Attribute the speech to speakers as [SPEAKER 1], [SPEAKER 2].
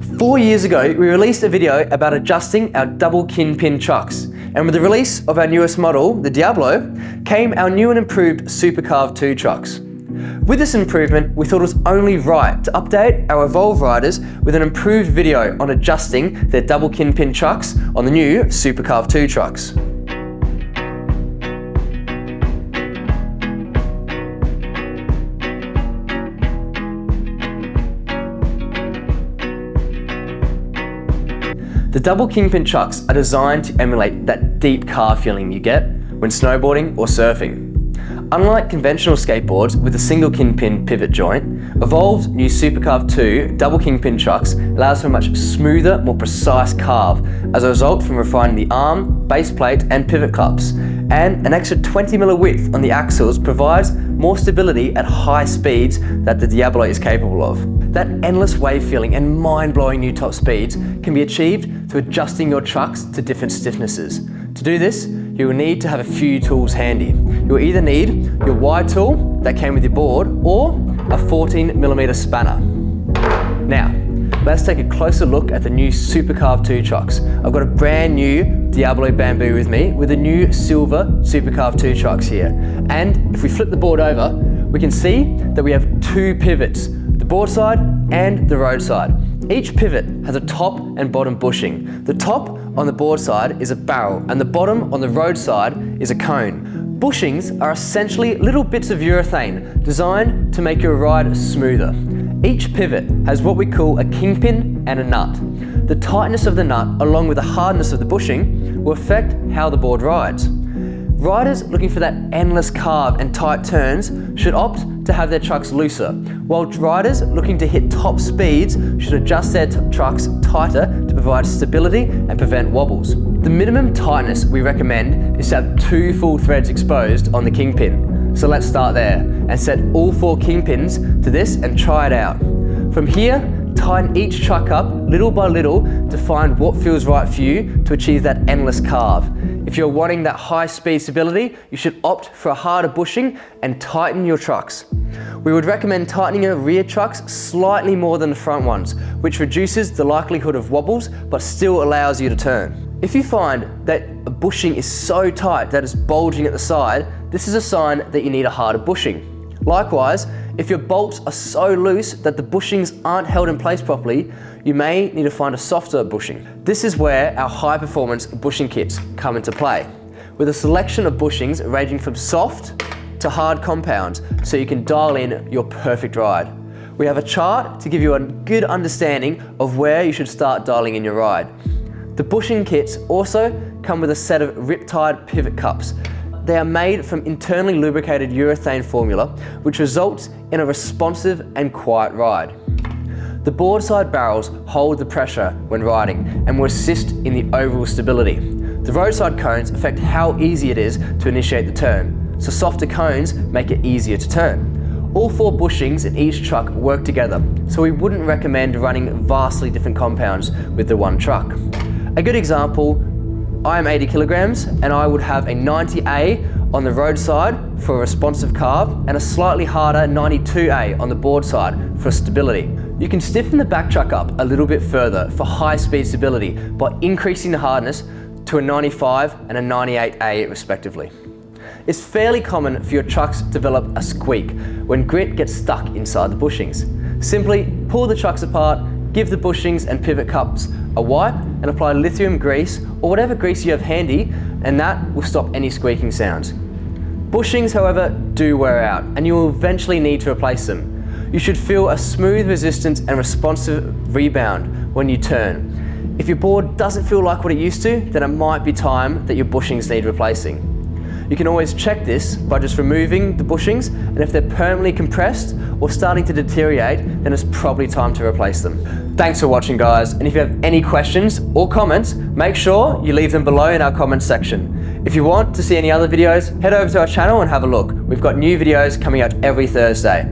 [SPEAKER 1] 4 years ago, we released a video about adjusting our double Kingpin trucks. And with the release of our newest model, the Diablo, came our new and improved Supercarve 2 trucks. With this improvement, we thought it was only right to update our Evolve riders with an improved video on adjusting their double Kingpin trucks on the new Supercarve 2 trucks. The double Kingpin trucks are designed to emulate that deep car feeling you get when snowboarding or surfing. Unlike conventional skateboards with a single Kingpin pivot joint, Evolve's new Supercarve 2 double Kingpin trucks allows for a much smoother, more precise carve as a result from refining the arm, base plate and pivot cups. And an extra 20mm width on the axles provides more stability at high speeds that the Diablo is capable of. That endless wave feeling and mind-blowing new top speeds can be achieved through adjusting your trucks to different stiffnesses. To do this, you will need to have a few tools handy. You will either need your wide tool that came with your board or a 14mm spanner. Now, let's take a closer look at the new Supercarve 2 trucks. I've got a brand new Diablo bamboo with me with the new silver Supercarve 2 trucks here. And if we flip the board over, we can see that we have two pivots, the board side and the road side. Each pivot has a top and bottom bushing. The top on the board side is a barrel and the bottom on the road side is a cone. Bushings are essentially little bits of urethane designed to make your ride smoother. Each pivot has what we call a kingpin and a nut. The tightness of the nut along with the hardness of the bushing will affect how the board rides. Riders looking for that endless carve and tight turns should opt to have their trucks looser, while riders looking to hit top speeds should adjust their trucks tighter to provide stability and prevent wobbles. The minimum tightness we recommend is to have 2 full threads exposed on the Kingpin. So let's start there and set all 4 Kingpins to this and try it out. From here, tighten each truck up little by little to find what feels right for you to achieve that endless carve. If you're wanting that high speed stability, you should opt for a harder bushing and tighten your trucks. We would recommend tightening your rear trucks slightly more than the front ones, which reduces the likelihood of wobbles but still allows you to turn. If you find that a bushing is so tight that it's bulging at the side, this is a sign that you need a harder bushing. Likewise, if your bolts are so loose that the bushings aren't held in place properly, you may need to find a softer bushing. This is where our high performance bushing kits come into play, with a selection of bushings ranging from soft to hard compounds so you can dial in your perfect ride. We have a chart to give you a good understanding of where you should start dialing in your ride. The bushing kits also come with a set of riptide pivot cups. They are made from internally lubricated urethane formula, which results in a responsive and quiet ride. The board side barrels hold the pressure when riding and will assist in the overall stability. The roadside cones affect how easy it is to initiate the turn, so softer cones make it easier to turn. All 4 bushings in each truck work together, so we wouldn't recommend running vastly different compounds with the one truck. A good example, I am 80 kilograms and I would have a 90A on the road side for a responsive carve and a slightly harder 92A on the board side for stability. You can stiffen the back truck up a little bit further for high speed stability by increasing the hardness to a 95 and a 98A respectively. It's fairly common for your trucks to develop a squeak when grit gets stuck inside the bushings. Simply pull the trucks apart, give the bushings and pivot cups a wipe and apply lithium grease or whatever grease you have handy, and that will stop any squeaking sounds. Bushings, however, do wear out and you will eventually need to replace them. You should feel a smooth resistance and responsive rebound when you turn. If your board doesn't feel like what it used to, then it might be time that your bushings need replacing. You can always check this by just removing the bushings, and if they're permanently compressed or starting to deteriorate, then it's probably time to replace them. Thanks for watching, guys, and if you have any questions or comments, make sure you leave them below in our comments section. If you want to see any other videos, head over to our channel and have a look. We've got new videos coming out every Thursday.